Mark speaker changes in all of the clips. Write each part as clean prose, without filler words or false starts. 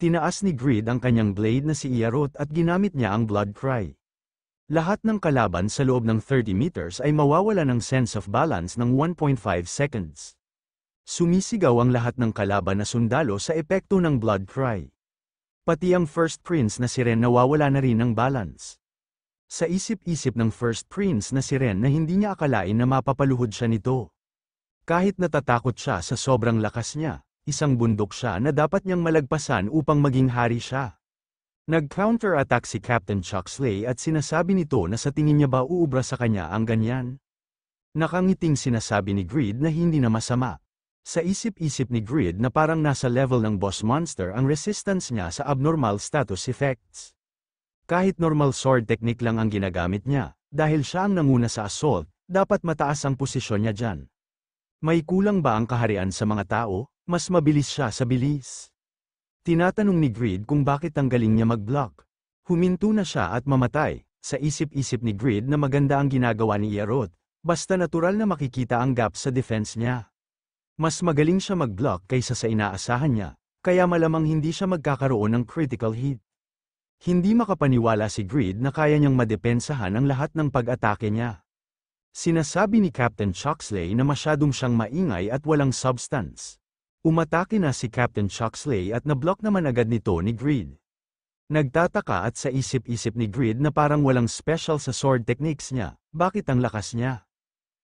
Speaker 1: Tinaas ni Grid ang kanyang blade na si Iarot at ginamit niya ang blood cry. Lahat ng kalaban sa loob ng 30 meters ay mawawala ng sense of balance ng 1.5 seconds. Sumisigaw ang lahat ng kalaban na sundalo sa epekto ng blood cry. Pati ang First Prince na si Ren nawawala na rin ng balance. Sa isip-isip ng First Prince na si Ren na hindi niya akalain na mapapaluhod siya nito. Kahit natatakot siya sa sobrang lakas niya, isang bundok siya na dapat niyang malagpasan upang maging hari siya. Nag-counter-attack si Captain Chuxley at sinasabi nito na sa tingin niya ba uubra sa kanya ang ganyan. Nakangiting sinasabi ni Grid na hindi na masama. Sa isip-isip ni Grid na parang nasa level ng boss monster ang resistance niya sa abnormal status effects. Kahit normal sword technique lang ang ginagamit niya, dahil siya ang nanguna sa assault, dapat mataas ang posisyon niya dyan. May kulang ba ang kaharian sa mga tao? Mas mabilis siya sa bilis. Tinatanong ni Grid kung bakit ang galing niya mag-block. Huminto na siya at mamatay. Sa isip-isip ni Grid na maganda ang ginagawa ni Iarot, basta natural na makikita ang gap sa defense niya. Mas magaling siya mag-block kaysa sa inaasahan niya, kaya malamang hindi siya magkakaroon ng critical hit. Hindi makapaniwala si Grid na kaya niyang madepensahan ang lahat ng pag-atake niya. Sinasabi ni Captain Chuxley na masyadong siyang maingay at walang substance. Umatake na si Captain Chuxley at na-block naman agad nito ni Grid. Nagtataka at sa isip-isip ni Grid na parang walang special sa sword techniques niya, bakit ang lakas niya?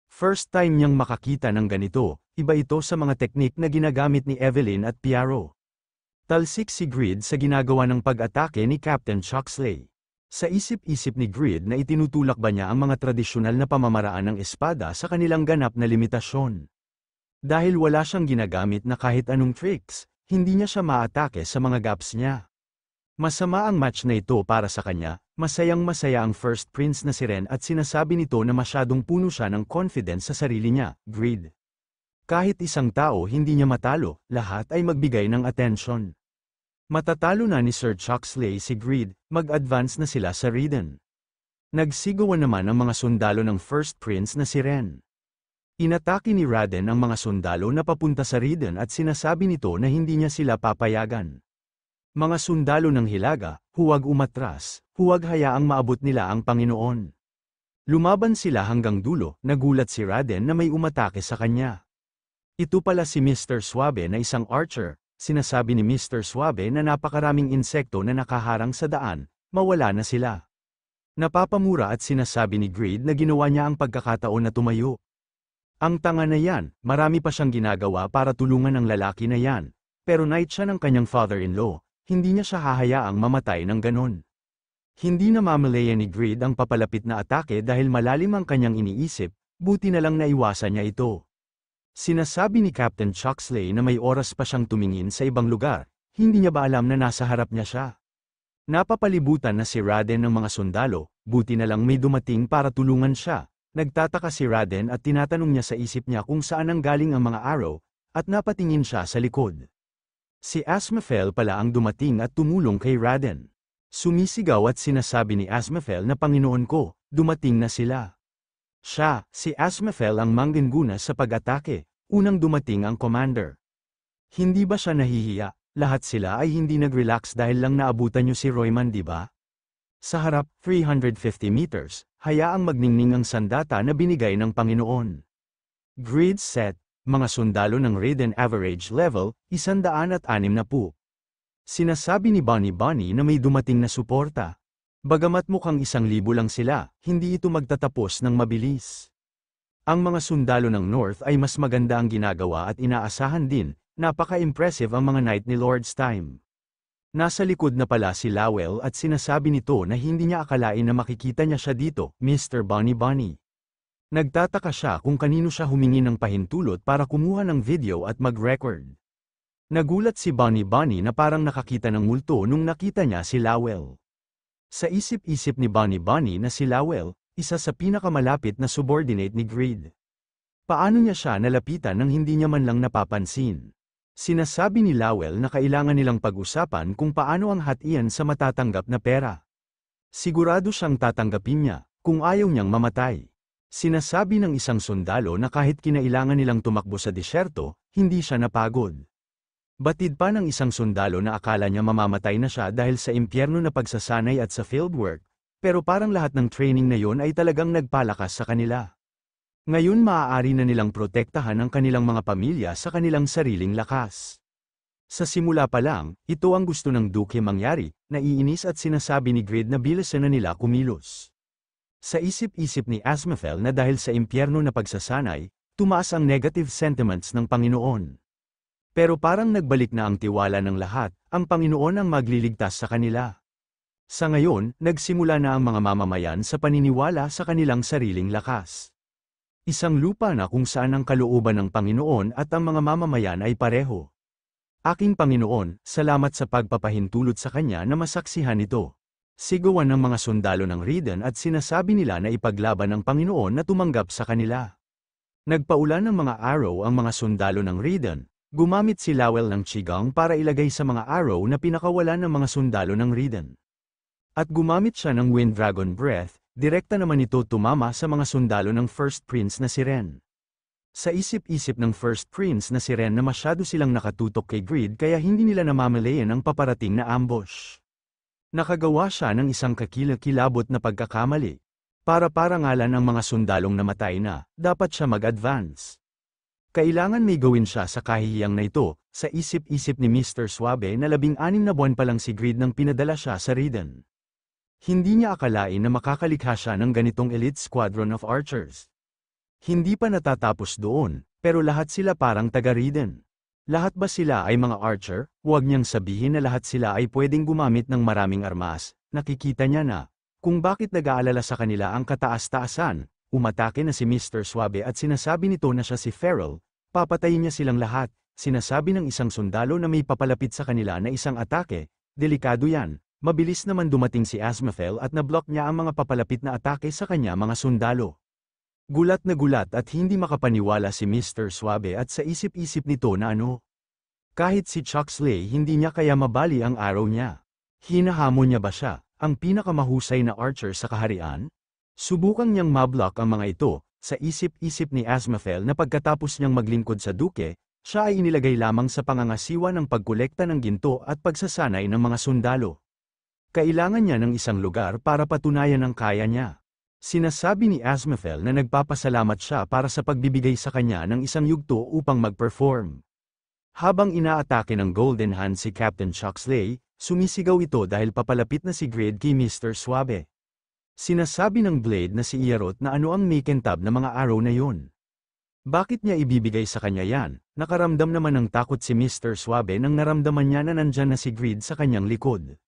Speaker 1: First time niyang makakita ng ganito, iba ito sa mga teknik na ginagamit ni Evelyn at Piaro. Talsik si Grid sa ginagawa ng pag-atake ni Captain Chuxley. Sa isip-isip ni Grid na itinutulak ba niya ang mga tradisyonal na pamamaraan ng espada sa kanilang ganap na limitasyon. Dahil wala siyang ginagamit na kahit anong tricks, hindi niya siya maatake sa mga gaps niya. Masama ang match na ito para sa kanya, masayang-masaya ang First Prince na si Ren at sinasabi nito na masyadong puno siya ng confidence sa sarili niya, Grid. Kahit isang tao hindi niya matalo, lahat ay magbigay ng atensyon. Matatalo na ni Sir Chuxley si Grid, mag-advance na sila sa Riden. Nagsigawan naman ang mga sundalo ng First Prince na si Ren. Inatake ni Raden ang mga sundalo na papunta sa Riden at sinasabi nito na hindi niya sila papayagan. Mga sundalo ng Hilaga, huwag umatras, huwag hayaang maabot nila ang Panginoon. Lumaban sila hanggang dulo, nagulat si Raden na may umatake sa kanya. Ito pala si Mr. Suabe na isang archer, sinasabi ni Mr. Suabe na napakaraming insekto na nakaharang sa daan, mawala na sila. Napapamura at sinasabi ni Grid na ginawa niya ang pagkakataon na tumayo. Ang tanga na yan, marami pa siyang ginagawa para tulungan ang lalaki na yan, pero knight siya ng kanyang father-in-law. Hindi niya siya hahayaang mamatay ng ganon. Hindi na mamalaya ni Grid ang papalapit na atake dahil malalim ang kanyang iniisip, buti na lang naiwasan niya ito. Sinasabi ni Captain Chuxley na may oras pa siyang tumingin sa ibang lugar, hindi niya ba alam na nasa harap niya siya? Napapalibutan na si Raden ng mga sundalo, buti na lang may dumating para tulungan siya. Nagtataka si Raden at tinatanong niya sa isip niya kung saan ang galing ang mga arrow, at napatingin siya sa likod. Si Asmafel pala ang dumating at tumulong kay Raden. Sumisigaw at sinasabi ni Asmafel na Panginoon ko, dumating na sila. Siya, si Asmafel ang mangguna sa pag-atake, unang dumating ang commander. Hindi ba siya nahihiya? Lahat sila ay hindi nag-relax dahil lang naabutan niyo si Royman, di ba? Sa harap, 350 meters, hayaang magningning ang sandata na binigay ng Panginoon. Grid set. Mga sundalo ng Raiden average level, 160. Sinasabi ni Bonnie na may dumating na suporta. Bagamat mukhang 1,000 lang sila, hindi ito magtatapos ng mabilis. Ang mga sundalo ng North ay mas maganda ang ginagawa at inaasahan din, napaka-impressive ang mga knight ni Lord's Time. Nasa likod na pala si Lowell at sinasabi nito na hindi niya akalain na makikita niya siya dito, Mr. Bonnie. Nagtataka siya kung kanino siya humingi ng pahintulot para kumuha ng video at mag-record. Nagulat si Bonnie na parang nakakita ng multo nung nakita niya si Lowell. Sa isip-isip ni Bonnie na si Lowell, isa sa pinakamalapit na subordinate ni Grid. Paano niya siya nalapitan nang hindi niya man lang napapansin? Sinasabi ni Lowell na kailangan nilang pag-usapan kung paano ang hatian sa matatanggap na pera. Sigurado siyang tatanggapin niya, kung ayaw niyang mamatay. Sinasabi ng isang sundalo na kahit kinailangan nilang tumakbo sa disyerto, hindi siya napagod. Batid pa ng isang sundalo na akala niya mamamatay na siya dahil sa impyerno na pagsasanay at sa fieldwork, pero parang lahat ng training na yon ay talagang nagpalakas sa kanila. Ngayon maaari na nilang protektahan ang kanilang mga pamilya sa kanilang sariling lakas. Sa simula pa lang, ito ang gusto ng Duke mangyari, naiinis at sinasabi ni Grid na bilisan na nila kumilos. Sa isip-isip ni Asmafel na dahil sa impyerno na pagsasanay, tumaas ang negative sentiments ng Panginoon. Pero parang nagbalik na ang tiwala ng lahat, ang Panginoon ang magliligtas sa kanila. Sa ngayon, nagsimula na ang mga mamamayan sa paniniwala sa kanilang sariling lakas. Isang lupa na kung saan ang kalooban ng Panginoon at ang mga mamamayan ay pareho. Aking Panginoon, salamat sa pagpapahintulot sa Kanya na masaksihan ito. Sigawan ng mga sundalo ng Ridden at sinasabi nila na ipaglaban ng Panginoon na tumanggap sa kanila. Nagpaulan ng mga arrow ang mga sundalo ng Ridden. Gumamit si Lowell ng Qigong para ilagay sa mga arrow na pinakawalan ng mga sundalo ng Ridden. At gumamit siya ng Wind Dragon Breath, direkta naman ito tumama sa mga sundalo ng First Prince na si Ren. Sa isip-isip ng First Prince na si Ren na masyado silang nakatutok kay Grid kaya hindi nila namamalayan ang paparating na ambush. Nakagawa siya ng isang kakilakilabot na pagkakamali. Para parangalan ang mga sundalong namatay na, dapat siya mag-advance. Kailangan may gawin siya sa kahihiyang na ito, sa isip-isip ni Mr. Suabe na 16 na buwan pa lang si Grid nang pinadala siya sa Ridden. Hindi niya akalain na makakalikha siya ng ganitong elite squadron of archers. Hindi pa natatapos doon, pero lahat sila parang taga-Ridden. Lahat ba sila ay mga archer? Huwag niyang sabihin na lahat sila ay pwedeng gumamit ng maraming armas. Nakikita niya na, kung bakit nag-aalala sa kanila ang kataas-taasan. Umatake na si Mr. Suabe at sinasabi nito na siya si Feral, papatayin niya silang lahat, sinasabi ng isang sundalo na may papalapit sa kanila na isang atake, delikado yan, mabilis naman dumating si Asmafel at nablock niya ang mga papalapit na atake sa kanya mga sundalo. Gulat na gulat at hindi makapaniwala si Mr. Suabe at sa isip-isip nito na ano. Kahit si Chucksley hindi niya kaya mabali ang arrow niya. Hinahamon niya ba siya, ang pinakamahusay na archer sa kaharian? Subukang niyang mablock ang mga ito, sa isip-isip ni Asmafel na pagkatapos niyang maglingkod sa Duke, siya ay inilagay lamang sa pangangasiwa ng pagkolekta ng ginto at pagsasanay ng mga sundalo. Kailangan niya ng isang lugar para patunayan ang kaya niya. Sinasabi ni Asmafel na nagpapasalamat siya para sa pagbibigay sa kanya ng isang yugto upang mag-perform. Habang inaatake ng Golden Hand si Captain Chucksley, sumisigaw ito dahil papalapit na si Grid kay Mr. Suabe. Sinasabi ng Blade na si Ierot na ano ang makintab na mga arrow na yun. Bakit niya ibibigay sa kanya yan? Nakaramdam naman ng takot si Mr. Suabe nang naramdaman niya na nandyan na si Grid sa kanyang likod.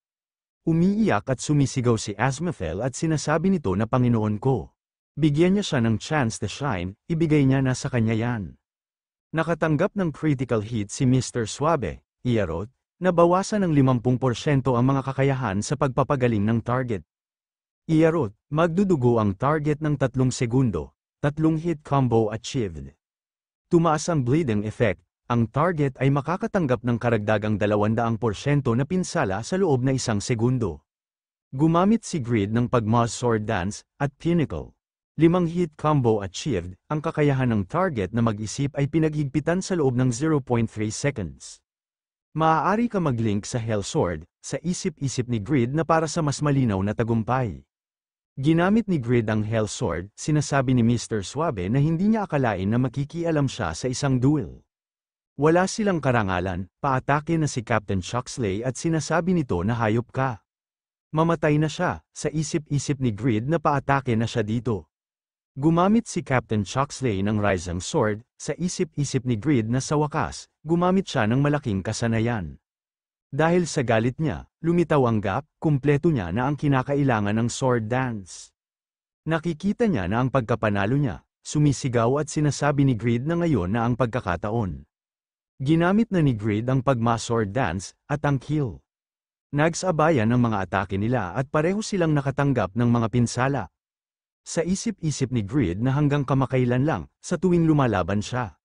Speaker 1: Umiiyak at sumisigaw si Asmafel at sinasabi nito na Panginoon ko. Bigyan niya siya ng chance to shine, ibigay niya na sa kanya yan. Nakatanggap ng critical hit si Mr. Suabe, Ierot, nabawasan ng 50% ang mga kakayahan sa pagpapagaling ng target. Ierot, magdudugo ang target ng 3 segundo, 3 hit combo achieved. Tumaas ang bleeding effect, ang target ay makakatanggap ng karagdagang 200% na pinsala sa loob na 1 segundo. Gumamit si Grid ng Pagma's Sword Dance, at Pinnacle. 5 hit combo achieved, ang kakayahan ng target na mag-isip ay pinaghigpitan sa loob ng 0.3 seconds. Maaari ka mag-link sa Hell Sword, sa isip-isip ni Grid na para sa mas malinaw na tagumpay. Ginamit ni Grid ang Hell Sword, sinasabi ni Mr. Suabe na hindi niya akalain na makikialam siya sa isang duel. Wala silang karangalan, paatake na si Captain Chucksley at sinasabi nito na hayop ka. Mamatay na siya, sa isip-isip ni Grid na paatake na siya dito. Gumamit si Captain Chucksley ng Rising Sword, sa isip-isip ni Grid na sa wakas, gumamit siya ng malaking kasanayan. Dahil sa galit niya, lumitaw ang gap, kumpleto niya na ang kinakailangan ng sword dance. Nakikita niya na ang pagkapanalo niya, sumisigaw at sinasabi ni Grid na ngayon na ang pagkakataon. Ginamit na ni Grid ang Pagma Sword Dance, at ang kill. Nagsabayan ng mga atake nila at pareho silang nakatanggap ng mga pinsala. Sa isip-isip ni Grid na hanggang kamakailan lang, sa tuwing lumalaban siya.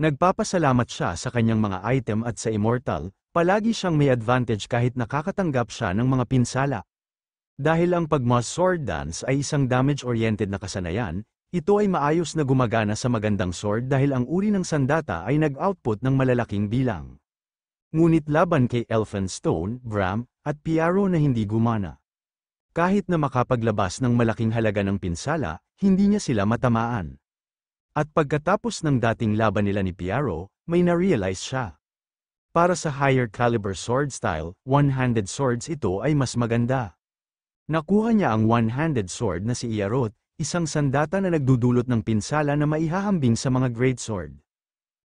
Speaker 1: Nagpapasalamat siya sa kanyang mga item at sa Immortal, palagi siyang may advantage kahit nakakatanggap siya ng mga pinsala. Dahil ang Pagma's Sword Dance ay isang damage-oriented na kasanayan, ito ay maayos na gumagana sa magandang sword dahil ang uri ng sandata ay nag-output ng malalaking bilang. Ngunit laban kay Elphinstone, Bram, at Piaro na hindi gumana. Kahit na makapaglabas ng malaking halaga ng pinsala, hindi niya sila matamaan. At pagkatapos ng dating laban nila ni Piaro, may na-realize siya. Para sa higher caliber sword style, one-handed swords ito ay mas maganda. Nakuha niya ang one-handed sword na si Iarot, isang sandata na nagdudulot ng pinsala na maihahambing sa mga greatsword.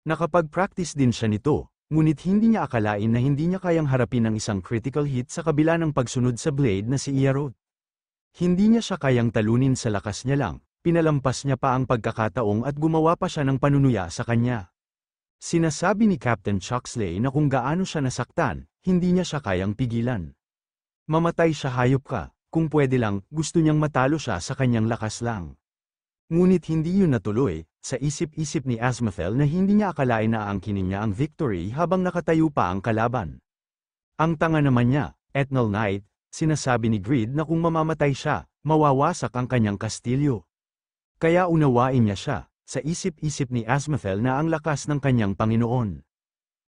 Speaker 1: Nakapag-practice din siya nito, ngunit hindi niya akalain na hindi niya kayang harapin ang isang critical hit sa kabila ng pagsunod sa blade na si Iarot. Hindi niya siya kayang talunin sa lakas niya lang, pinalampas niya pa ang pagkakataong at gumawa pa siya ng panunuya sa kanya. Sinasabi ni Captain Chuxley na kung gaano siya nasaktan, hindi niya siya kayang pigilan. Mamatay siya, hayop ka. Kung pwede lang, gusto niyang matalo siya sa kanyang lakas lang. Ngunit hindi yun natuloy, sa isip-isip ni Azmathel na hindi niya akalain na aangkinin niya ang victory habang nakatayo pa ang kalaban. Ang tanga naman niya, Eternal Knight, sinasabi ni Greed na kung mamamatay siya, mawawasak ang kanyang kastilyo. Kaya unawain niya siya, sa isip-isip ni Azmathel na ang lakas ng kanyang Panginoon.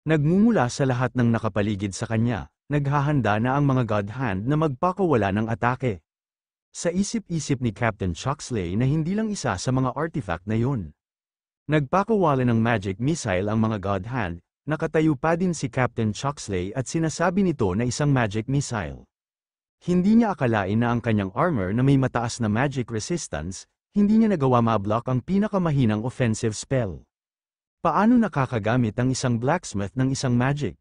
Speaker 1: Nagmumula sa lahat ng nakapaligid sa kanya, naghahanda na ang mga God Hand na magpakawala ng atake. Sa isip-isip ni Captain Chuxley na hindi lang isa sa mga artifact na yun. Nagpakawala ng magic missile ang mga God Hand, nakatayo pa din si Captain Chuxley at sinasabi nito na isang magic missile. Hindi niya akalain na ang kanyang armor na may mataas na magic resistance, hindi niya nagawa ma-block ang pinakamahinang offensive spell. Paano nakakagamit ang isang blacksmith ng isang magic?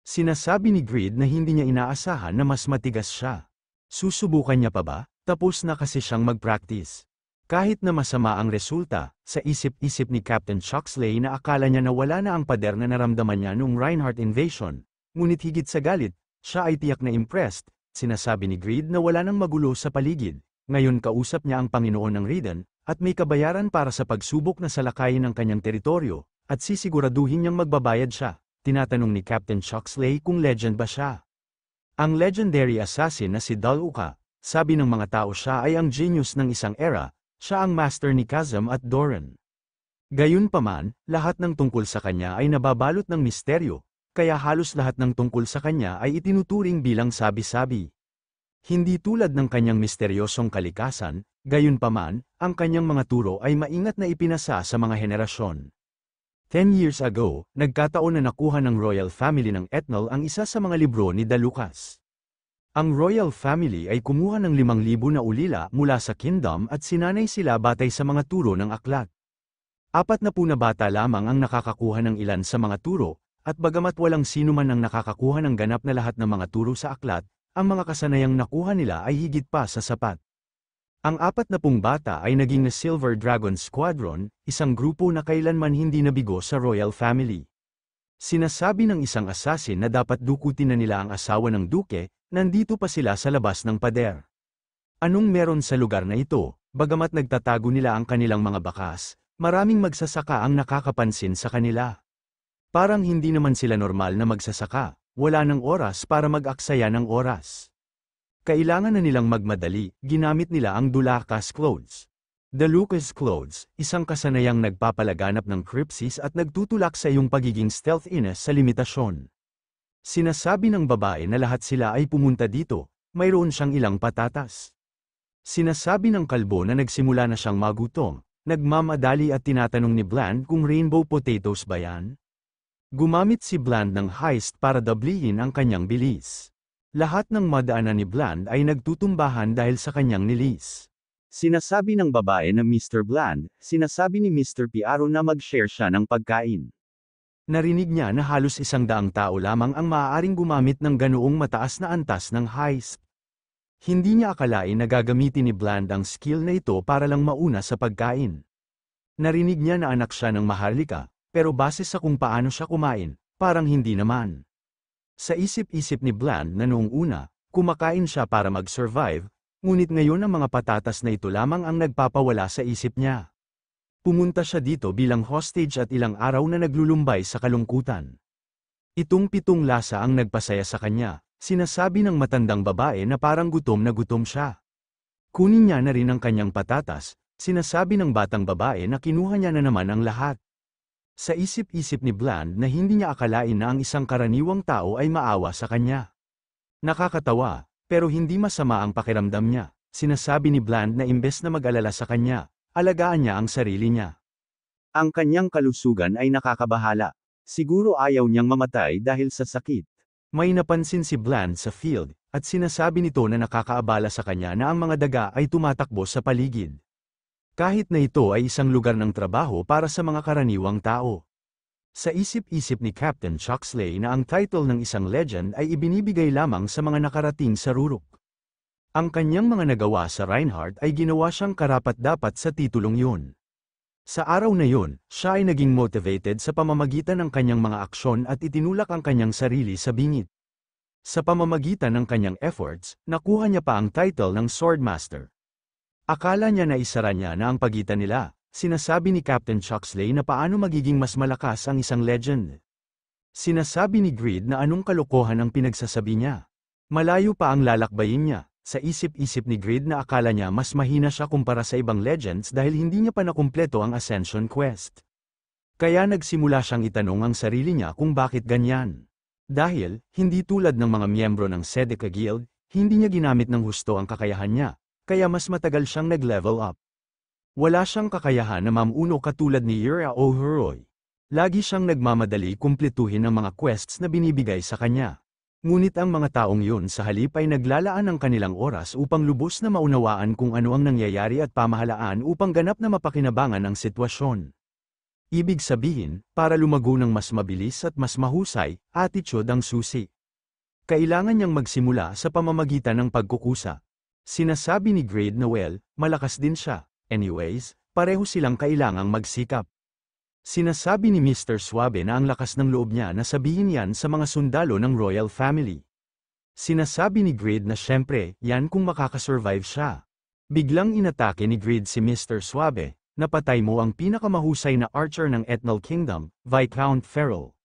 Speaker 1: Sinasabi ni Greed na hindi niya inaasahan na mas matigas siya. Susubukan niya pa ba? Tapos na kasi siyang mag-practice. Kahit na masama ang resulta, sa isip-isip ni Captain Chuxley na akala niya na wala na ang pader na naramdaman niya noong Reinhardt invasion, ngunit higit sa galit, siya ay tiyak na impressed. Sinasabi ni Greed na wala nang magulo sa paligid. Ngayon kausap niya ang Panginoon ng Riden, at may kabayaran para sa pagsubok na salakayin ng kanyang teritoryo, at sisiguraduhin niyang magbabayad siya. Tinatanong ni Captain Chuxley kung legend ba siya. Ang legendary assassin na si Daluka, sabi ng mga tao siya ay ang genius ng isang era, siya ang master ni Kazam at Doran. Gayunpaman, lahat ng tungkol sa kanya ay nababalot ng misteryo, kaya halos lahat ng tungkol sa kanya ay itinuturing bilang sabi-sabi. Hindi tulad ng kanyang misteryosong kalikasan, gayunpaman, ang kanyang mga turo ay maingat na ipinasa sa mga henerasyon. 10 years ago, nagkataon na nakuha ng royal family ng Etnal ang isa sa mga libro ni Dalukas. Ang royal family ay kumuha ng 5,000 na ulila mula sa kingdom at sinanay sila batay sa mga turo ng aklat. 40 na bata lamang ang nakakakuha ng ilan sa mga turo, at bagamat walang sino man ang nakakakuha ng ganap na lahat ng mga turo sa aklat, ang mga kasanayang nakuha nila ay higit pa sa sapat. Ang 40 bata ay naging na Silver Dragon Squadron, isang grupo na kailanman hindi nabigo sa royal family. Sinasabi ng isang assassin na dapat dukutin na nila ang asawa ng duke, nandito pa sila sa labas ng pader. Anong meron sa lugar na ito? Bagamat nagtatago nila ang kanilang mga bakas, maraming magsasaka ang nakakapansin sa kanila. Parang hindi naman sila normal na magsasaka, wala ng oras para mag-aksaya ng oras. Kailangan na nilang magmadali, ginamit nila ang Dulakas Clothes. Dalukas Clothes, isang kasanayang nagpapalaganap ng crypsis at nagtutulak sa iyong pagiging stealthiness sa limitasyon. Sinasabi ng babae na lahat sila ay pumunta dito, mayroon siyang ilang patatas. Sinasabi ng kalbo na nagsimula na siyang magutom, nagmamadali at tinatanong ni Bland kung rainbow potatoes ba yan? Gumamit si Bland ng heist para dablihin ang kanyang bilis. Lahat ng madaanan ni Bland ay nagtutumbahan dahil sa kanyang nilis. Sinasabi ng babae na Mr. Bland, sinasabi ni Mr. Piaro na mag-share siya ng pagkain. Narinig niya na halos 100 tao lamang ang maaaring gumamit ng ganoong mataas na antas ng heist. Hindi niya akalain na gagamitin ni Bland ang skill na ito para lang mauna sa pagkain. Narinig niya na anak siya ng maharlika, pero base sa kung paano siya kumain, parang hindi naman. Sa isip-isip ni Bland na noong una, kumakain siya para mag-survive, ngunit ngayon ang mga patatas na ito lamang ang nagpapawala sa isip niya. Pumunta siya dito bilang hostage at ilang araw na naglulumbay sa kalungkutan. Itong 7 lasa ang nagpasaya sa kanya, sinasabi ng matandang babae na parang gutom na gutom siya. Kunin niya na rin ang kanyang patatas, sinasabi ng batang babae na kinuha niya na naman ang lahat. Sa isip-isip ni Bland na hindi niya akalain na ang isang karaniwang tao ay maawa sa kanya. Nakakatawa, pero hindi masama ang pakiramdam niya. Sinasabi ni Bland na imbes na mag-alala sa kanya, alagaan niya ang sarili niya. Ang kanyang kalusugan ay nakakabahala. Siguro ayaw niyang mamatay dahil sa sakit. May napansin si Bland sa field, at sinasabi nito na nakakaabala sa kanya na ang mga daga ay tumatakbo sa paligid. Kahit na ito ay isang lugar ng trabaho para sa mga karaniwang tao. Sa isip-isip ni Captain Chuxley na ang title ng isang legend ay ibinibigay lamang sa mga nakarating sa rurok. Ang kanyang mga nagawa sa Reinhardt ay ginawa siyang karapat-dapat sa titulong yun. Sa araw na yun, siya ay naging motivated sa pamamagitan ng kanyang mga aksyon at itinulak ang kanyang sarili sa bingit. Sa pamamagitan ng kanyang efforts, nakuha niya pa ang title ng Swordmaster. Akala niya na isara niya na ang pagitan nila. Sinasabi ni Captain Chuxley na paano magiging mas malakas ang isang legend. Sinasabi ni Greed na anong kalokohan ang pinagsasabi niya. Malayo pa ang lalakbayin niya. Sa isip-isip ni Greed na akala niya mas mahina siya kumpara sa ibang legends dahil hindi niya pa nakumpleto ang Ascension Quest. Kaya nagsimula siyang itanong ang sarili niya kung bakit ganyan. Dahil, hindi tulad ng mga miyembro ng Sedeca Guild, hindi niya ginamit ng husto ang kakayahan niya, kaya mas matagal siyang nag-level up. Wala siyang kakayahan na mamuno katulad ni Yura o Huroy. Lagi siyang nagmamadali kumpletuhin ang mga quests na binibigay sa kanya. Ngunit ang mga taong yun sa halip ay naglalaan ng kanilang oras upang lubos na maunawaan kung ano ang nangyayari at pamahalaan upang ganap na mapakinabangan ang sitwasyon. Ibig sabihin, para lumago ng mas mabilis at mas mahusay, attitude ang susi. Kailangan niyang magsimula sa pamamagitan ng pagkukusa. Sinasabi ni Grade na malakas din siya. Anyways, pareho silang kailangang magsikap. Sinasabi ni Mr. Suabe na ang lakas ng loob niya na sabihin yan sa mga sundalo ng royal family. Sinasabi ni Grade na syempre, yan kung makakasurvive siya. Biglang inatake ni Grade si Mr. Suabe, napatay mo ang pinakamahusay na archer ng Ethnal Kingdom, Viscount Ferrell.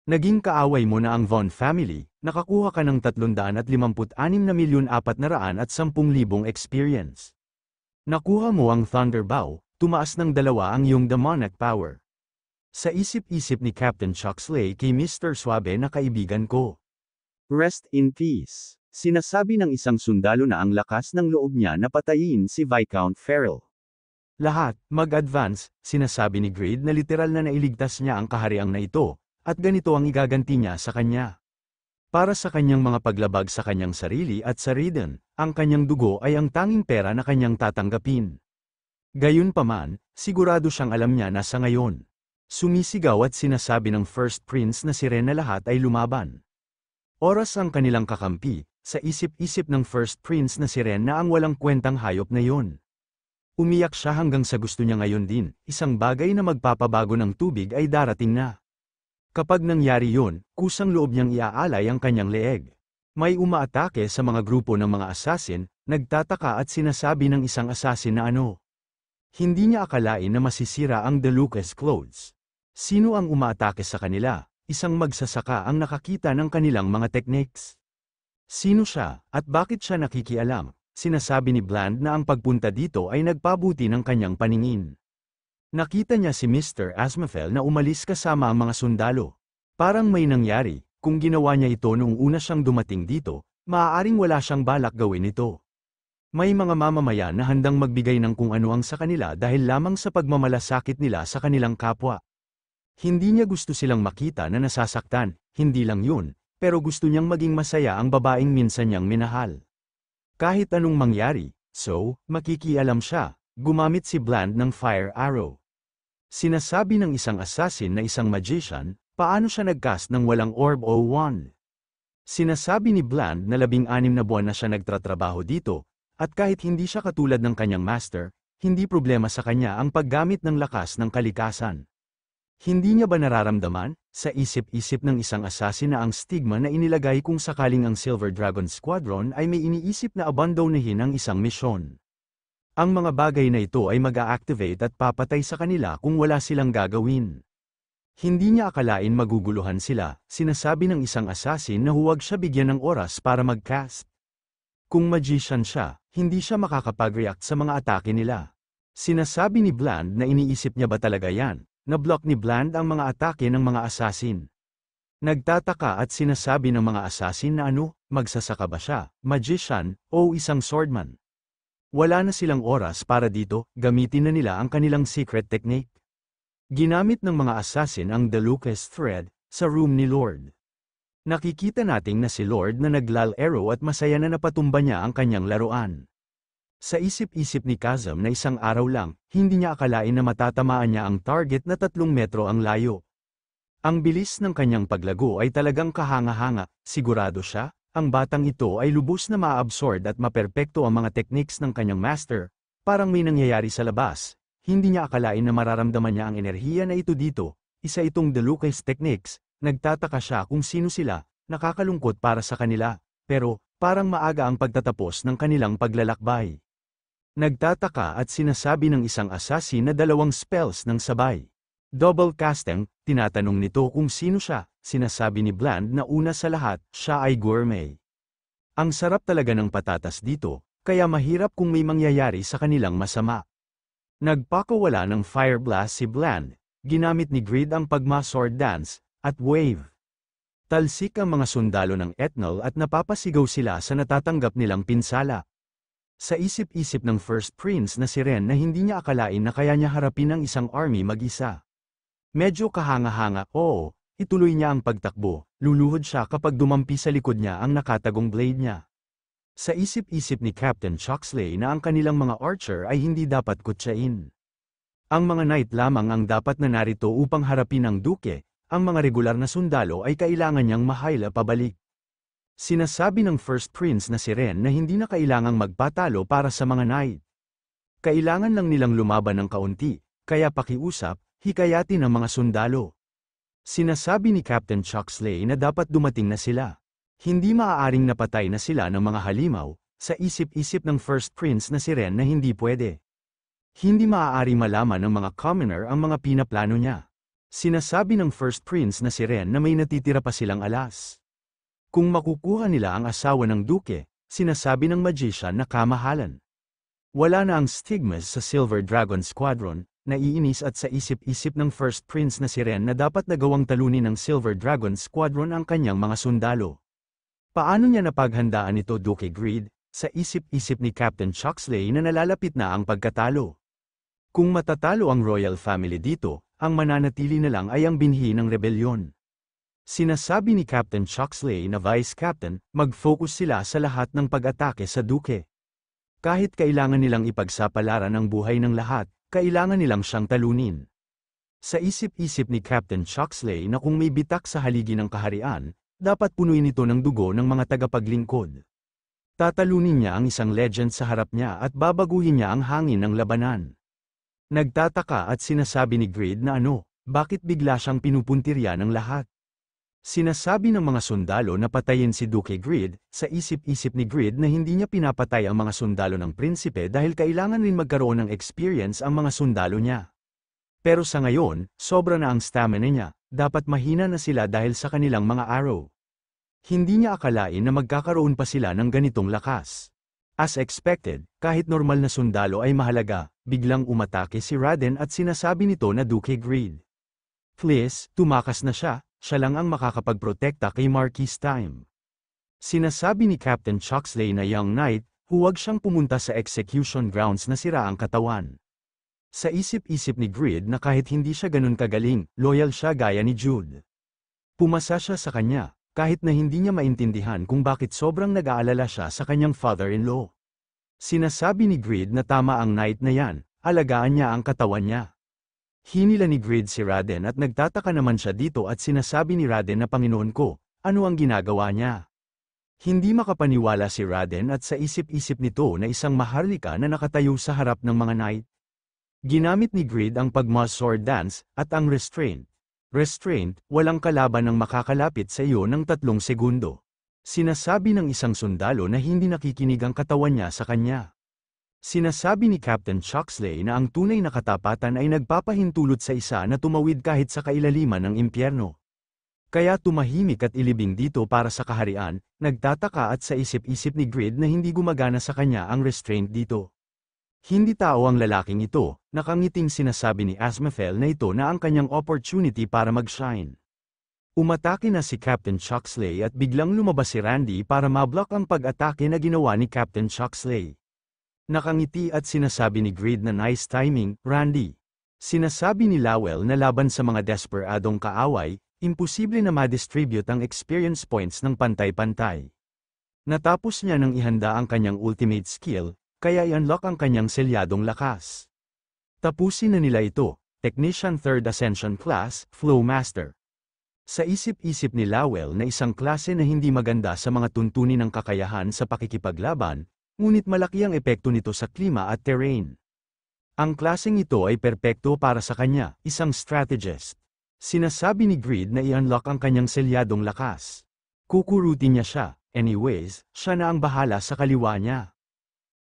Speaker 1: Naging kaaway mo na ang Von family, nakakuha ka ng 356,410,000 experience. Nakuha mo ang Thunder Bow, tumaas ng 2 ang iyong demonic power. Sa isip-isip ni Captain Chuxley kay Mr. Suabe na kaibigan ko. Rest in peace. Sinasabi ng isang sundalo na ang lakas ng loob niya na patayin si Viscount Ferrell. Lahat, mag-advance, sinasabi ni Grade na literal na nailigtas niya ang kahariang na ito, at ganito ang igaganti niya sa kanya. Para sa kanyang mga paglabag sa kanyang sarili at sa Raiden, ang kanyang dugo ay ang tanging pera na kanyang tatanggapin. Gayunpaman, sigurado siyang alam niya na sa ngayon. Sumisigaw at sinasabi ng First Prince na si Ren na lahat ay lumaban. Oras ang kanilang kakampi, sa isip-isip ng First Prince na si Ren na ang walang kwentang hayop na yon. Umiyak siya hanggang sa gusto niya ngayon din, isang bagay na magpapabago ng tubig ay darating na. Kapag nangyari yun, kusang loob niyang iaalay ang kanyang leeg. May umaatake sa mga grupo ng mga assassin, nagtataka at sinasabi ng isang assassin na hindi niya akalain na masisira ang De Lucas clothes. Sino ang umaatake sa kanila? Isang magsasaka ang nakakita ng kanilang mga techniques. Sino siya, at bakit siya nakikialam? Sinasabi ni Bland na ang pagpunta dito ay nagpabuti ng kanyang paningin. Nakita niya si Mr. Asmafel na umalis kasama ang mga sundalo. Parang may nangyari, kung ginawa niya ito noong una siyang dumating dito, maaaring wala siyang balak gawin ito. May mga mamamayan na handang magbigay ng kung ano ang sa kanila dahil lamang sa pagmamalasakit nila sa kanilang kapwa. Hindi niya gusto silang makita na nasasaktan, hindi lang yun, pero gusto niyang maging masaya ang babaeng minsan niyang minahal. Kahit anong mangyari, makikialam siya. Gumamit si Bland ng fire arrow. Sinasabi ng isang assassin na isang magician, paano siya nagcast ng walang orb o wand. Sinasabi ni Bland na 16 na buwan na siya nagtatrabaho dito, at kahit hindi siya katulad ng kanyang master, hindi problema sa kanya ang paggamit ng lakas ng kalikasan. Hindi niya ba nararamdaman, sa isip-isip ng isang assassin na ang stigma na inilagay kung sakaling ang Silver Dragon Squadron ay may iniisip na abandonahin ang isang misyon? Ang mga bagay na ito ay mag-a-activate at papatay sa kanila kung wala silang gagawin. Hindi niya akalain maguguluhan sila, sinasabi ng isang assassin na huwag siya bigyan ng oras para mag-cast. Kung magician siya, hindi siya makakapag-react sa mga atake nila. Sinasabi ni Bland na iniisip niya ba talaga yan, Nablock ni Bland ang mga atake ng mga assassin. Nagtataka at sinasabi ng mga assassin na magsasaka ba siya, magician, o isang swordman. Wala na silang oras para dito, gamitin na nila ang kanilang secret technique. Ginamit ng mga assassin ang The Lucas Thread sa room ni Lord. Nakikita nating na si Lord na naglal arrow at masaya na napatumba niya ang kanyang laruan. Sa isip-isip ni Chasm na isang araw lang, hindi niya akalain na matatamaan niya ang target na 3 metro ang layo. Ang bilis ng kanyang paglago ay talagang kahanga-hanga, sigurado siya, ang batang ito ay lubos na ma-absorb at maperpekto ang mga techniques ng kanyang master, parang may nangyayari sa labas, hindi niya akalain na mararamdaman niya ang enerhiya na ito dito, isa itong The Lucas Techniques, nagtataka siya kung sino sila, nakakalungkot para sa kanila, pero, parang maaga ang pagtatapos ng kanilang paglalakbay. Nagtataka at sinasabi ng isang assassin na 2 spells ng sabay. Double casting, tinatanong nito kung sino siya, sinasabi ni Bland na una sa lahat, siya ay gourmet. Ang sarap talaga ng patatas dito, kaya mahirap kung may mangyayari sa kanilang masama. Nagpakawala ng fire blast si Bland, ginamit ni Grid ang pagma-sword dance, at wave. Talsik ang mga sundalo ng Ethnal at napapasigaw sila sa natatanggap nilang pinsala. Sa isip-isip ng First Prince na si Ren na hindi niya akalain na kaya niya harapin ang isang army mag-isa. Medyo kahanga-hanga, oo, ituloy niya ang pagtakbo, luluhod siya kapag dumampi sa likod niya ang nakatagong blade niya. Sa isip-isip ni Captain Chuxley na ang kanilang mga archer ay hindi dapat kutsain. Ang mga knight lamang ang dapat na narito upang harapin ang duke, ang mga regular na sundalo ay kailangan niyang mahayla pabalik. Sinasabi ng First Prince na si Ren na hindi na kailangang magpatalo para sa mga knight. Kailangan lang nilang lumaban ng kaunti, kaya pakiusap, hikayatin ang mga sundalo. Sinasabi ni Captain Chuxley na dapat dumating na sila. Hindi maaaring napatay na sila ng mga halimaw, sa isip-isip ng First Prince na si Ren na hindi pwede. Hindi maaaring malaman ng mga commoner ang mga pinaplano niya. Sinasabi ng First Prince na si Ren na may natitira pa silang alas. Kung makukuha nila ang asawa ng duke, sinasabi ng magician na kamahalan. Wala na ang stigmas sa Silver Dragon Squadron, naiinis at sa isip-isip ng First Prince na si Ren na dapat nagawang talunin ng Silver Dragon Squadron ang kanyang mga sundalo. Paano niya napaghandaan ito Duke Grid, sa isip-isip ni Captain Chuxley na nalalapit na ang pagkatalo. Kung matatalo ang royal family dito, ang mananatili na lang ay ang binhi ng rebelyon. Sinasabi ni Captain Chuxley na Vice Captain, mag-focus sila sa lahat ng pag-atake sa duke. Kahit kailangan nilang ipagsapalaran ang buhay ng lahat, kailangan nilang siyang talunin. Sa isip-isip ni Captain Chuxley na kung may bitak sa haligi ng kaharian, dapat punuin ito ng dugo ng mga tagapaglingkod. Tatalunin niya ang isang legend sa harap niya at babaguhin niya ang hangin ng labanan. Nagtataka at sinasabi ni Grid na bakit bigla siyang pinupuntirya ng lahat. Sinasabi ng mga sundalo na patayin si Duke Grid, sa isip-isip ni Grid na hindi niya pinapatay ang mga sundalo ng prinsipe dahil kailangan rin magkaroon ng experience ang mga sundalo niya. Pero sa ngayon, sobra na ang stamina niya, dapat mahina na sila dahil sa kanilang mga arrow. Hindi niya akalain na magkakaroon pa sila ng ganitong lakas. As expected, kahit normal na sundalo ay mahalaga, biglang umatake si Raden at sinasabi nito na Duke Grid. Please, tumakas na siya lang ang makakapagprotekta kay Marquis Time. Sinasabi ni Captain Chuxley na young knight, huwag siyang pumunta sa execution grounds na sira ang katawan. Sa isip-isip ni Grid na kahit hindi siya ganun kagaling, loyal siya gaya ni Jude. Pumasa siya sa kanya, kahit na hindi niya maintindihan kung bakit sobrang nag-aalala siya sa kanyang father-in-law. Sinasabi ni Grid na tama ang knight na yan, alagaan niya ang katawan niya. Hinila ni Grid si Raden at nagtataka naman siya dito at sinasabi ni Raden na Panginoon ko, ano ang ginagawa niya? Hindi makapaniwala si Raden at sa isip-isip nito na isang maharlika na nakatayo sa harap ng mga knight. Ginamit ni Grid ang pagma-sword dance at ang restraint. Restraint, walang kalaban ang makakalapit sa iyo ng 3 segundo. Sinasabi ng isang sundalo na hindi nakikinig ang katawan niya sa kanya. Sinasabi ni Captain Chuxley na ang tunay na katapatan ay nagpapahintulot sa isa na tumawid kahit sa kailaliman ng impyerno. Kaya tumahimik at ilibing dito para sa kaharian, nagtataka at sa isip-isip ni Grid na hindi gumagana sa kanya ang restraint dito. Hindi tao ang lalaking ito, nakangiting sinasabi ni Asmafel na ito na ang kanyang opportunity para mag-shine. Umatake na si Captain Chuxley at biglang lumabas si Randy para mablock ang pag-atake na ginawa ni Captain Chuxley. Nakangiti at sinasabi ni Grid na nice timing, Randy. Sinasabi ni Lowell na laban sa mga desperadong kaaway, imposible na ma-distribute ang experience points ng pantay-pantay. Natapos niya nang ihanda ang kanyang ultimate skill, kaya i-unlock ang kanyang selyadong lakas. Tapusin na nila ito, Technician 3rd Ascension Class, Flow Master. Sa isip-isip ni Lowell na isang klase na hindi maganda sa mga tuntunin ng kakayahan sa pakikipaglaban, ngunit malaki ang epekto nito sa klima at terrain. Ang klaseng ito ay perpekto para sa kanya, isang strategist. Sinasabi ni Grid na i-unlock ang kanyang selyadong lakas. Kukurutin niya siya, anyways, siya na ang bahala sa kaliwa niya.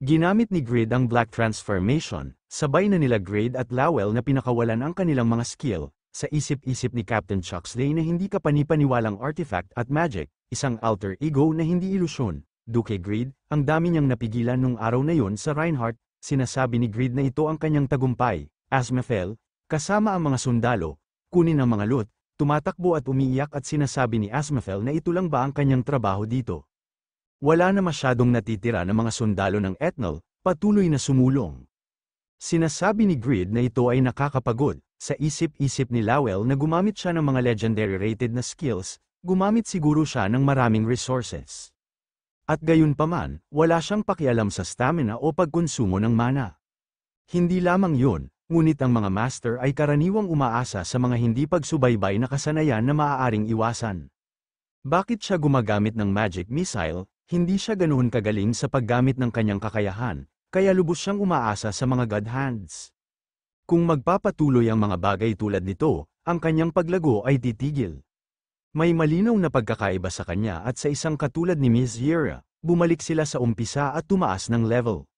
Speaker 1: Ginamit ni Grid ang Black Transformation, sabay na nila Grid at Lowell na pinakawalan ang kanilang mga skill, sa isip-isip ni Captain Chuxley na hindi kapanipaniwalang artifact at magic, isang alter ego na hindi ilusyon. Duke Grid, ang dami niyang napigilan nung araw na yon sa Reinhardt, sinasabi ni Grid na ito ang kanyang tagumpay. Asmafel, kasama ang mga sundalo, kunin ang mga loot, tumatakbo at umiiyak at sinasabi ni Asmafel na ito lang ba ang kanyang trabaho dito. Wala na masyadong natitira ng mga sundalo ng Ethnal, patuloy na sumulong. Sinasabi ni Grid na ito ay nakakapagod, sa isip-isip ni Lowell na gumamit siya ng mga legendary rated na skills, gumamit siguro siya ng maraming resources. At gayunpaman, wala siyang pakialam sa stamina o pagkonsumo ng mana. Hindi lamang yun, ngunit ang mga master ay karaniwang umaasa sa mga hindi pagsubaybay na kasanayan na maaaring iwasan. Bakit siya gumagamit ng magic missile? Hindi siya ganoon kagaling sa paggamit ng kanyang kakayahan, kaya lubos siyang umaasa sa mga god hands. Kung magpapatuloy ang mga bagay tulad nito, ang kanyang paglago ay titigil. May malinaw na pagkakaiba sa kanya at sa isang katulad ni Miss Yera, bumalik sila sa umpisa at tumaas ng level.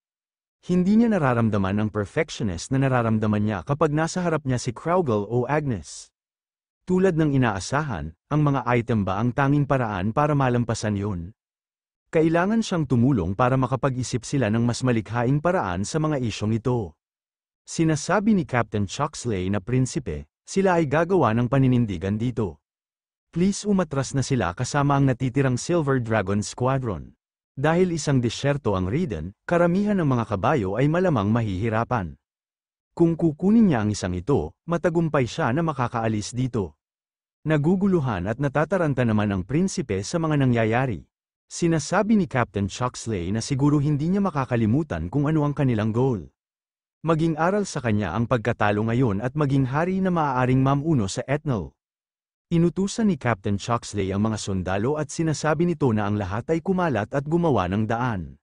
Speaker 1: Hindi niya nararamdaman ang perfectionist na nararamdaman niya kapag nasa harap niya si Kraugle o Agnes. Tulad ng inaasahan, ang mga item ba ang tanging paraan para malampasan yun? Kailangan siyang tumulong para makapag-isip sila ng mas malikhaing paraan sa mga isyong ito. Sinasabi ni Captain Chuxley na prinsipe, sila ay gagawa ng paninindigan dito. Please umatras na sila kasama ang natitirang Silver Dragon Squadron. Dahil isang disyerto ang Riden, karamihan ng mga kabayo ay malamang mahihirapan. Kung kukunin niya ang isang ito, matagumpay siya na makakaalis dito. Naguguluhan at natataranta naman ang prinsipe sa mga nangyayari. Sinasabi ni Captain Chuxley na siguro hindi niya makakalimutan kung ano ang kanilang goal. Maging aral sa kanya ang pagkatalo ngayon at maging hari na maaaring mamuno sa Ethnal. Inutusan ni Captain Chuxley ang mga sundalo at sinasabi nito na ang lahat ay kumalat at gumawa ng daan.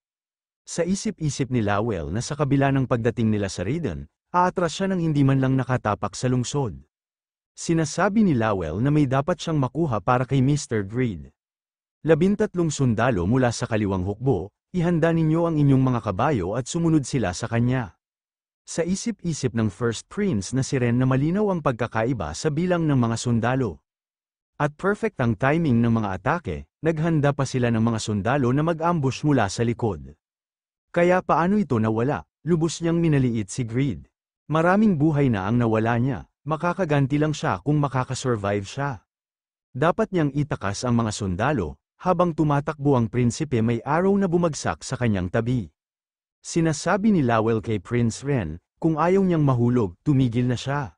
Speaker 1: Sa isip-isip ni Lowell na sa kabila ng pagdating nila sa Riden, aatras siya ng hindi man lang nakatapak sa lungsod. Sinasabi ni Lowell na may dapat siyang makuha para kay Mr. Grid. 13 sundalo mula sa kaliwang hukbo, ihanda ninyo ang inyong mga kabayo at sumunod sila sa kanya. Sa isip-isip ng First Prince na si Ren na malinaw ang pagkakaiba sa bilang ng mga sundalo. At perfect ang timing ng mga atake, naghanda pa sila ng mga sundalo na mag-ambush mula sa likod. Kaya paano ito nawala? Lubos niyang minaliit si Grid. Maraming buhay na ang nawala niya, makakaganti lang siya kung makakasurvive siya. Dapat niyang itakas ang mga sundalo, habang tumatakbo ang prinsipe may arrow na bumagsak sa kanyang tabi. Sinasabi ni Lowell kay Prince Ren, kung ayaw niyang mahulog, tumigil na siya.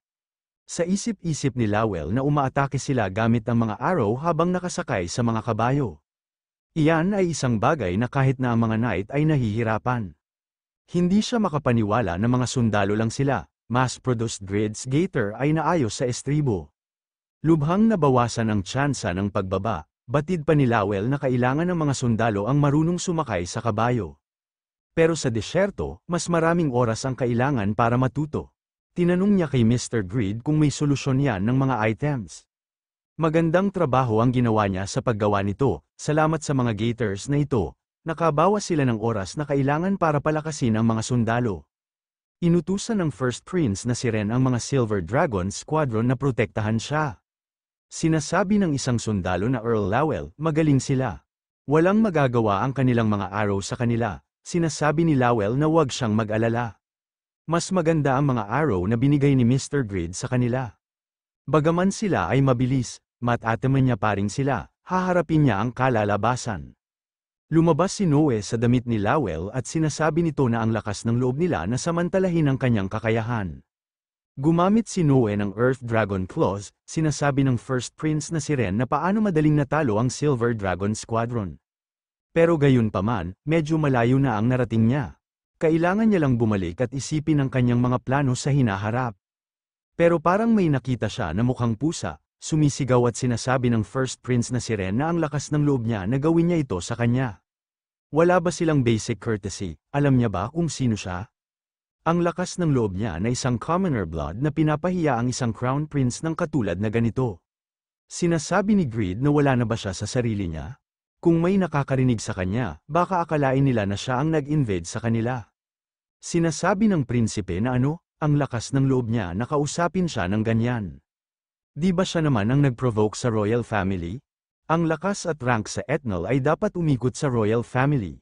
Speaker 1: Sa isip-isip ni Lowell na umaatake sila gamit ang mga arrow habang nakasakay sa mga kabayo. Iyan ay isang bagay na kahit na ang mga knight ay nahihirapan. Hindi siya makapaniwala na mga sundalo lang sila, mass-produced Grid's Gator ay naayos sa estribo. Lubhang nabawasan ang tsansa ng pagbaba, batid pa ni Lowell na kailangan ng mga sundalo ang marunong sumakay sa kabayo. Pero sa disyerto, mas maraming oras ang kailangan para matuto. Tinanong niya kay Mr. Grid kung may solusyon yan ng mga items. Magandang trabaho ang ginawa niya sa paggawa nito, salamat sa mga gators na ito, nakabawas sila ng oras na kailangan para palakasin ang mga sundalo. Inutusan ng First Prince na si Ren ang mga Silver Dragon Squadron na protektahan siya. Sinasabi ng isang sundalo na Earl Lowell, magaling sila. Walang magagawa ang kanilang mga arrow sa kanila. Sinasabi ni Lowell na huwag siyang mag-alala. Mas maganda ang mga arrow na binigay ni Mr. Grid sa kanila. Bagaman sila ay mabilis, matataman niya pa rin sila, haharapin niya ang kalalabasan. Lumabas si Noe sa damit ni Lowell at sinasabi nito na ang lakas ng loob nila na samantalahin ang kanyang kakayahan. Gumamit si Noe ng Earth Dragon Claws, sinasabi ng First Prince na si Ren na paano madaling natalo ang Silver Dragon Squadron. Pero gayunpaman, medyo malayo na ang narating niya. Kailangan niya lang bumalik at isipin ang kanyang mga plano sa hinaharap. Pero parang may nakita siya na mukhang pusa, sumisigaw at sinasabi ng First Prince na si Ren na ang lakas ng loob niya na gawin niya ito sa kanya. Wala ba silang basic courtesy? Alam niya ba kung sino siya? Ang lakas ng loob niya na isang commoner blood na pinapahiya ang isang crown prince ng katulad na ganito. Sinasabi ni Greed na wala na ba siya sa sarili niya? Kung may nakakarinig sa kanya, baka akalain nila na siya ang nag-invade sa kanila. Sinasabi ng prinsipe na ang lakas ng loob niya na kausapin siya ng ganyan. Di ba siya naman ang nag-provoke sa royal family? Ang lakas at rank sa Ethnal ay dapat umikot sa royal family.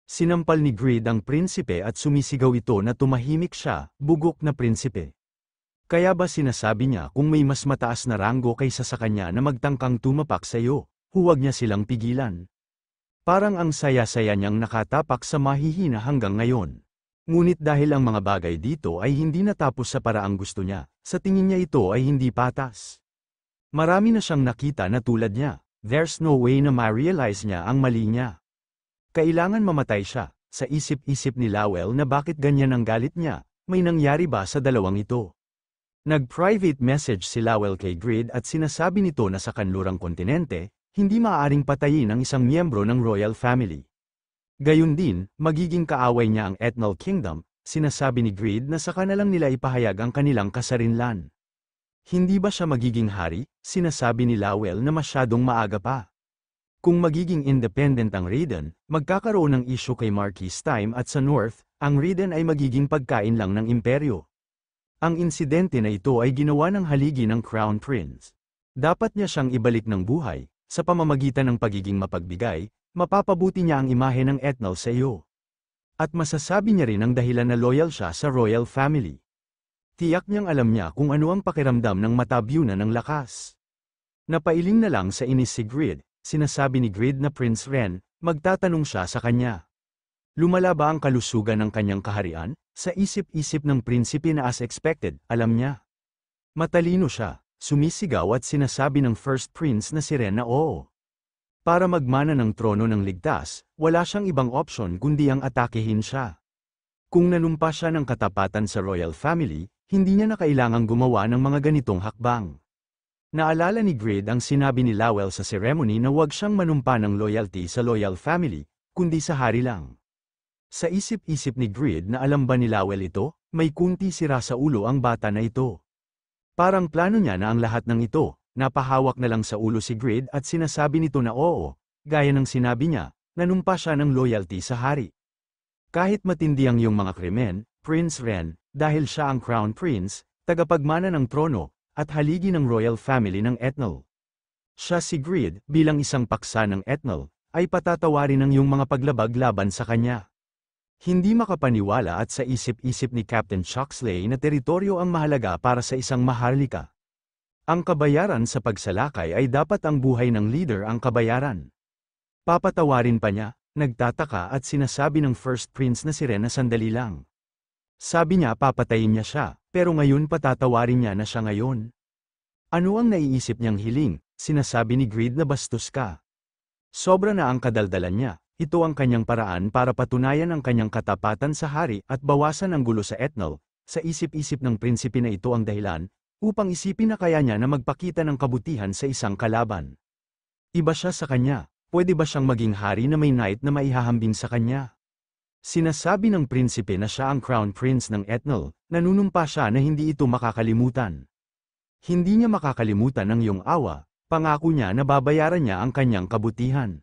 Speaker 1: Sinampal ni Greed ang prinsipe at sumisigaw ito na tumahimik siya, bugok na prinsipe. Kaya ba sinasabi niya kung may mas mataas na ranggo kaysa sa kanya na magtangkang tumapak sa iyo? Huwag niya silang pigilan. Parang ang saya-saya niyang nakatapak sa mahihina hanggang ngayon. Ngunit dahil ang mga bagay dito ay hindi natapos sa paraang gusto niya, sa tingin niya ito ay hindi patas. Marami na siyang nakita na tulad niya, there's no way na ma-realize niya ang mali niya. Kailangan mamatay siya, sa isip-isip ni Lowell na bakit ganyan ang galit niya, may nangyari ba sa dalawang ito? Nag-private message si Lowell kay Grid at sinasabi nito na sa kanlurang kontinente, hindi maaaring patayin ang isang miyembro ng royal family. Gayun din, magiging kaaway niya ang Ethnal Kingdom, sinasabi ni Greed na saka na lang nila ipahayag ang kanilang kasarinlan. Hindi ba siya magiging hari? Sinasabi ni Lowell na masyadong maaga pa. Kung magiging independent ang Raiden, magkakaroon ng issue kay Marquis Time at sa North, ang Raiden ay magiging pagkain lang ng imperyo. Ang insidente na ito ay ginawa ng haligi ng Crown Prince. Dapat niya siyang ibalik ng buhay. Sa pamamagitan ng pagiging mapagbigay, mapapabuti niya ang imahe ng Ethnal sa iyo. At masasabi niya rin ang dahilan na loyal siya sa royal family. Tiyak niyang alam niya kung ano ang pakiramdam ng matabyunan ng lakas. Napailing na lang sa inis si Grid, sinasabi ni Grid na Prince Ren, magtatanong siya sa kanya. Lumala ba ang kalusugan ng kanyang kaharian? Sa isip-isip ng prinsipe na as expected, alam niya. Matalino siya. Sumisigaw at sinasabi ng First Prince na si Ren na oo. Para magmana ng trono ng ligtas, wala siyang ibang opsyon kundi ang atakehin siya. Kung nanumpa siya ng katapatan sa royal family, hindi niya na kailangang gumawa ng mga ganitong hakbang. Naalala ni Grid ang sinabi ni Lowell sa ceremony na huwag siyang manumpa ng loyalty sa loyal family, kundi sa hari lang. Sa isip-isip ni Grid na alam ba ni Lowell ito, may kunti sira sa ulo ang bata na ito. Parang plano niya na ang lahat ng ito, napahawak na lang sa ulo si Grid at sinasabi nito na oo, gaya ng sinabi niya, nanumpa siya ng loyalty sa hari. Kahit matindi ang iyong mga krimen, Prince Ren, dahil siya ang Crown Prince, tagapagmana ng trono, at haligi ng royal family ng Ethnal. Siya si Grid, bilang isang paksa ng Ethnal, ay patatawarin ng iyong mga paglabag laban sa kanya. Hindi makapaniwala at sa isip-isip ni Captain Shoxley na teritoryo ang mahalaga para sa isang maharlika. Ang kabayaran sa pagsalakay ay dapat ang buhay ng leader ang kabayaran. Papatawarin pa niya, nagtataka at sinasabi ng First Prince na si Ren na sandali lang. Sabi niya papatayin niya siya, pero ngayon patatawarin niya na siya ngayon. Ano ang naiisip niyang hiling? Sinasabi ni Grid na bastos ka. Sobra na ang kadaldalan niya. Ito ang kanyang paraan para patunayan ang kanyang katapatan sa hari at bawasan ang gulo sa Ethnal. Sa isip-isip ng prinsipe na ito ang dahilan, upang isipin na kaya niya na magpakita ng kabutihan sa isang kalaban. Iba siya sa kanya, pwede ba siyang maging hari na may knight na maihahambing sa kanya? Sinasabi ng prinsipe na siya ang crown prince ng Ethnal, nanunumpa siya na hindi ito makakalimutan. Hindi niya makakalimutan ang iyong awa, pangako niya na babayaran niya ang kanyang kabutihan.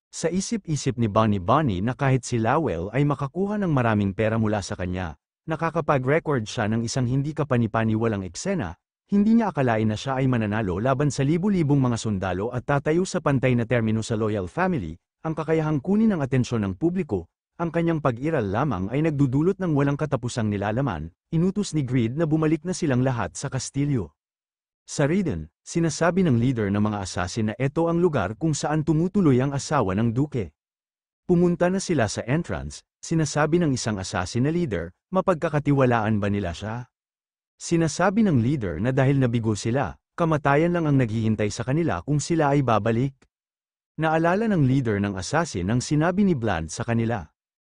Speaker 1: Sa isip-isip ni Bonnie na kahit si Lowell ay makakuha ng maraming pera mula sa kanya, nakakapag-record siya ng isang hindi kapanipaniwalang eksena, hindi niya akalain na siya ay mananalo laban sa libu-libong mga sundalo at tatayo sa pantay na termino sa loyal family, ang kakayahang kunin ang atensyon ng publiko, ang kanyang pag-iral lamang ay nagdudulot ng walang katapusang nilalaman, inutos ni Greed na bumalik na silang lahat sa kastilyo. Sa Raiden, sinasabi ng leader ng mga assassin na ito ang lugar kung saan tumutuloy ang asawa ng duke. Pumunta na sila sa entrance, sinasabi ng isang assassin na leader, mapagkakatiwalaan ba nila siya? Sinasabi ng leader na dahil nabigo sila, kamatayan lang ang naghihintay sa kanila kung sila ay babalik. Naalala ng leader ng assassin ang sinabi ni Bland sa kanila.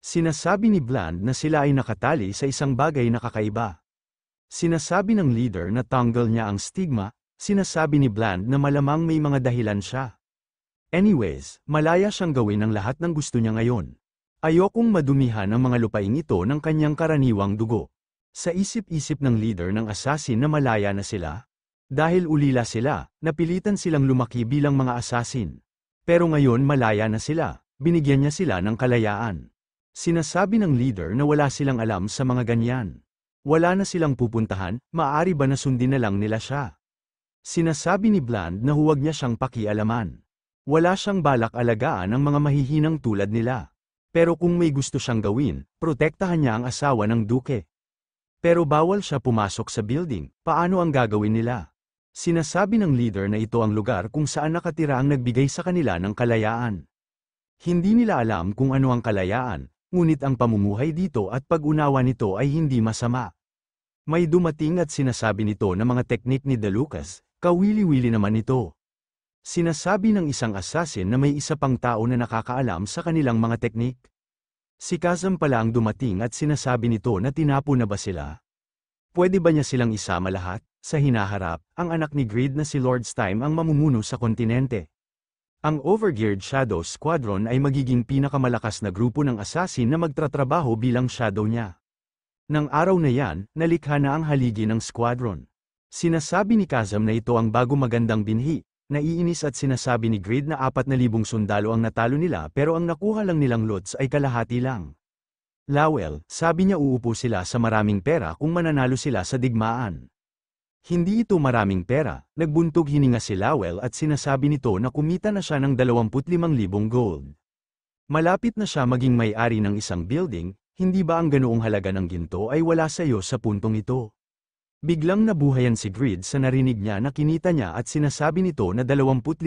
Speaker 1: Sinasabi ni Bland na sila ay nakatali sa isang bagay na kakaiba. Sinasabi ng leader na tanggal niya ang stigma, sinasabi ni Bland na malamang may mga dahilan siya. Anyways, malaya siyang gawin ang lahat ng gusto niya ngayon. Ayokong madumihan ang mga lupaing ito ng kanyang karaniwang dugo. Sa isip-isip ng leader ng assassin na malaya na sila. Dahil ulila sila, napilitan silang lumaki bilang mga assassin. Pero ngayon malaya na sila, binigyan niya sila ng kalayaan. Sinasabi ng leader na wala silang alam sa mga ganyan. Wala na silang pupuntahan, maaari ba na sundin na lang nila siya? Sinasabi ni Bland na huwag niya siyang pakialaman. Wala siyang balak alagaan ang mga mahihinang tulad nila. Pero kung may gusto siyang gawin, protektahan niya ang asawa ng duke. Pero bawal siya pumasok sa building, paano ang gagawin nila? Sinasabi ng leader na ito ang lugar kung saan nakatira ang nagbigay sa kanila ng kalayaan. Hindi nila alam kung ano ang kalayaan, ngunit ang pamumuhay dito at pag-unawa nito ay hindi masama. May dumating at sinasabi nito na mga teknik ni De Lucas, kawili-wili naman ito. Sinasabi ng isang assassin na may isa pang tao na nakakaalam sa kanilang mga teknik. Si Kazam pala ang dumating at sinasabi nito na tinapo na ba sila? Pwede ba niya silang isama lahat? Sa hinaharap, ang anak ni Greed na si Lord Stime ang mamumuno sa kontinente. Ang Overgeared Shadow Squadron ay magiging pinakamalakas na grupo ng assassin na magtratrabaho bilang shadow niya. Nang araw na yan, nalikha na ang haligi ng squadron. Sinasabi ni Kazam na ito ang bago magandang binhi. Naiinis at sinasabi ni Greed na 4,000 sundalo ang natalo nila pero ang nakuha lang nilang lots ay kalahati lang. Lowell, sabi niya uupo sila sa maraming pera kung mananalo sila sa digmaan. Hindi ito maraming pera, nagbuntog hininga si Lowell at sinasabi nito na kumita na siya ng 25,000 gold. Malapit na siya maging may-ari ng isang building, hindi ba ang ganoong halaga ng ginto ay wala sa iyo sa puntong ito? Biglang nabuhayan si Greed sa narinig niya na kinita niya at sinasabi nito na 25,000.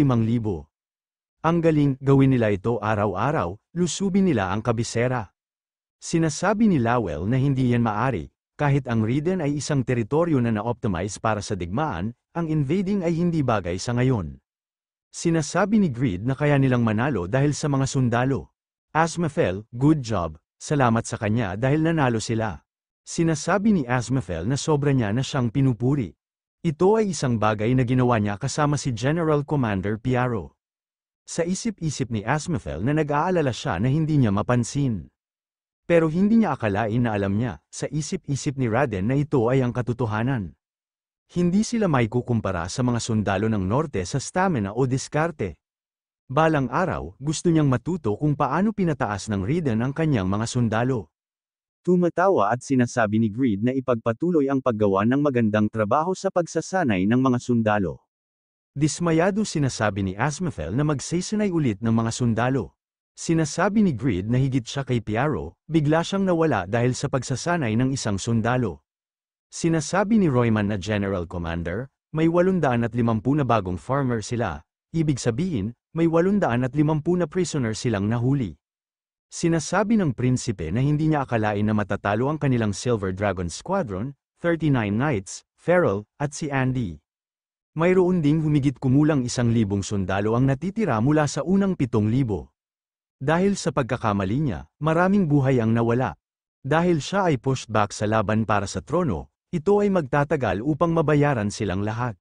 Speaker 1: Ang galing, gawin nila ito araw-araw, lusubin nila ang kabisera. Sinasabi ni Lowell na hindi yan maari, kahit ang Raiden ay isang teritoryo na na-optimize para sa digmaan, ang invading ay hindi bagay sa ngayon. Sinasabi ni Greed na kaya nilang manalo dahil sa mga sundalo. Asmafel, good job, salamat sa kanya dahil nanalo sila. Sinasabi ni Asmafel na sobra niya na siyang pinupuri. Ito ay isang bagay na ginawa niya kasama si General Commander Piaro. Sa isip-isip ni Asmafel na nag-aalala siya na hindi niya mapansin. Pero hindi niya akalain na alam niya, sa isip-isip ni Raiden na ito ay ang katotohanan. Hindi sila may kukumpara sa mga sundalo ng norte sa stamina o diskarte. Balang araw, gusto niyang matuto kung paano pinataas ng Raiden ang kanyang mga sundalo. Tumatawa at sinasabi ni Greed na ipagpatuloy ang paggawa ng magandang trabaho sa pagsasanay ng mga sundalo. Dismayado sinasabi ni Asmafel na magsasanay ulit ng mga sundalo. Sinasabi ni Greed na higit siya kay Piaro, bigla siyang nawala dahil sa pagsasanay ng isang sundalo. Sinasabi ni Royman na General Commander, may 850 na bagong farmer sila, ibig sabihin, may 850 na prisoner silang nahuli. Sinasabi ng prinsipe na hindi niya akalain na matatalo ang kanilang Silver Dragon Squadron, 39 Knights, Feral, at si Andy. Mayroon ding humigit kumulang 1,000 sundalo ang natitira mula sa unang 7,000. Dahil sa pagkakamali niya, maraming buhay ang nawala. Dahil siya ay pushed back sa laban para sa trono, ito ay magtatagal upang mabayaran silang lahat.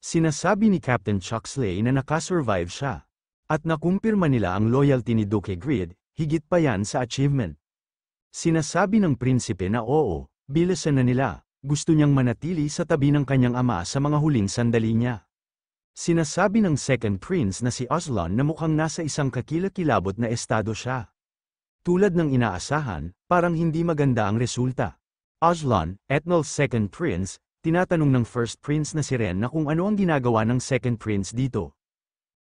Speaker 1: Sinasabi ni Captain Chuck Slay na nakasurvive siya. At nakumpirma nila ang loyalty ni Duke Greed, higit pa yan sa achievement. Sinasabi ng prinsipe na oo, bilisan na nila, gusto niyang manatili sa tabi ng kanyang ama sa mga huling sandali niya. Sinasabi ng second prince na si Aslan na mukhang nasa isang kakilakilabot na estado siya. Tulad ng inaasahan, parang hindi maganda ang resulta. Aslan, Etnal's second prince, tinatanong ng first prince na si Ren na kung ano ang ginagawa ng second prince dito.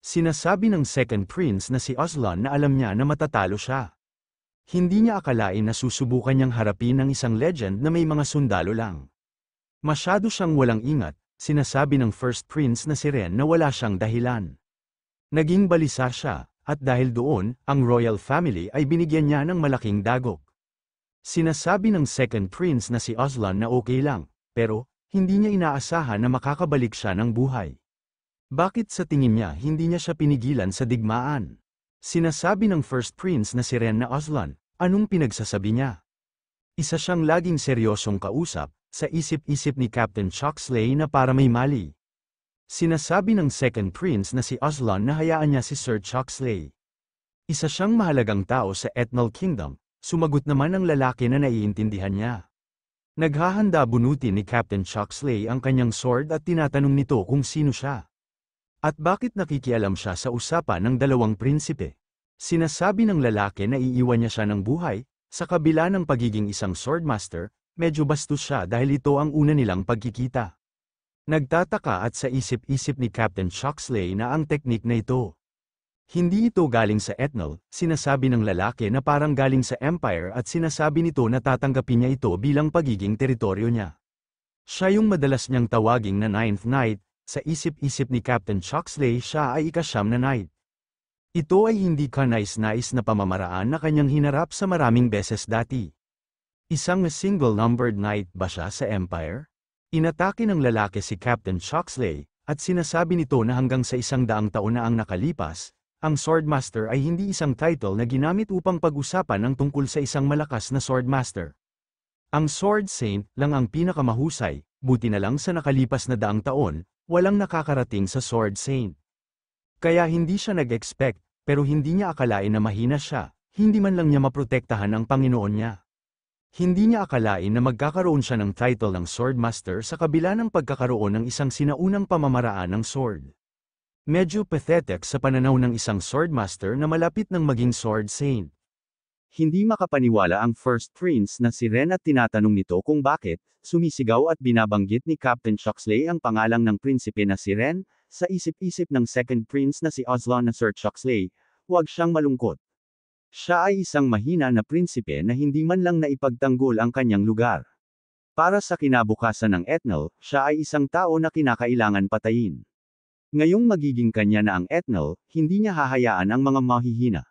Speaker 1: Sinasabi ng second prince na si Aslan na alam niya na matatalo siya. Hindi niya akalain na susubukan niyang harapin ang isang legend na may mga sundalo lang. Masyado siyang walang ingat, sinasabi ng First Prince na si Ren na wala siyang dahilan. Naging balisa siya, at dahil doon, ang royal family ay binigyan niya ng malaking dagok. Sinasabi ng Second Prince na si Aslan na okay lang, pero, hindi niya inaasahan na makakabalik siya ng buhay. Bakit sa tingin niya hindi niya siya pinigilan sa digmaan? Sinasabi ng First Prince na si Ren na Aslan, anong pinagsasabi niya? Isa siyang laging seryosong kausap, sa isip-isip ni Captain Chuxley na para may mali. Sinasabi ng Second Prince na si Aslan na hayaan niya si Sir Chuxley. Isa siyang mahalagang tao sa Ethnal Kingdom, sumagot naman ang lalaki na naiintindihan niya. Naghahanda bunutin ni Captain Chuxley ang kanyang sword at tinatanong nito kung sino siya. At bakit nakikialam siya sa usapan ng dalawang prinsipe? Sinasabi ng lalaki na iiwan niya siya ng buhay, sa kabila ng pagiging isang swordmaster, medyo bastos siya dahil ito ang una nilang pagkikita. Nagtataka at sa isip-isip ni Captain Chuxley na ang teknik na ito. Hindi ito galing sa Ethnal, sinasabi ng lalaki na parang galing sa Empire at sinasabi nito na tatanggapin niya ito bilang pagiging teritoryo niya. Siya yung madalas niyang tawaging na Ninth Knight. Sa isip-isip ni Captain Chuxley siya ay ika-9 na knight. Ito ay hindi kanais-nais na pamamaraan na kanyang hinarap sa maraming beses dati. Isang single-numbered knight ba siya sa Empire? Inatake ng lalaki si Captain Chuxley, at sinasabi nito na hanggang sa 100 taon na ang nakalipas, ang Swordmaster ay hindi isang title na ginamit upang pag-usapan ang tungkol sa isang malakas na Swordmaster. Ang Sword Saint lang ang pinakamahusay, buti na lang sa nakalipas na 100 taon, walang nakakarating sa Sword Saint. Kaya hindi siya nag-expect, pero hindi niya akalain na mahina siya, hindi man lang niya maprotektahan ang Panginoon niya. Hindi niya akalain na magkakaroon siya ng title ng Swordmaster sa kabila ng pagkakaroon ng isang sinaunang pamamaraan ng sword. Medyo pathetic sa pananaw ng isang Swordmaster na malapit ng maging Sword Saint. Hindi makapaniwala ang First Prince na si Ren at tinatanong nito kung bakit, sumisigaw at binabanggit ni Captain Chuxley ang pangalang ng prinsipe na si Ren, sa isip-isip ng Second Prince na si Aslan na Sir Chuxley, huwag siyang malungkot. Siya ay isang mahina na prinsipe na hindi man lang naipagtanggol ang kanyang lugar. Para sa kinabukasan ng Ethnal, siya ay isang tao na kinakailangan patayin. Ngayong magiging kanya na ang Ethnal, hindi niya hahayaan ang mga mahihina.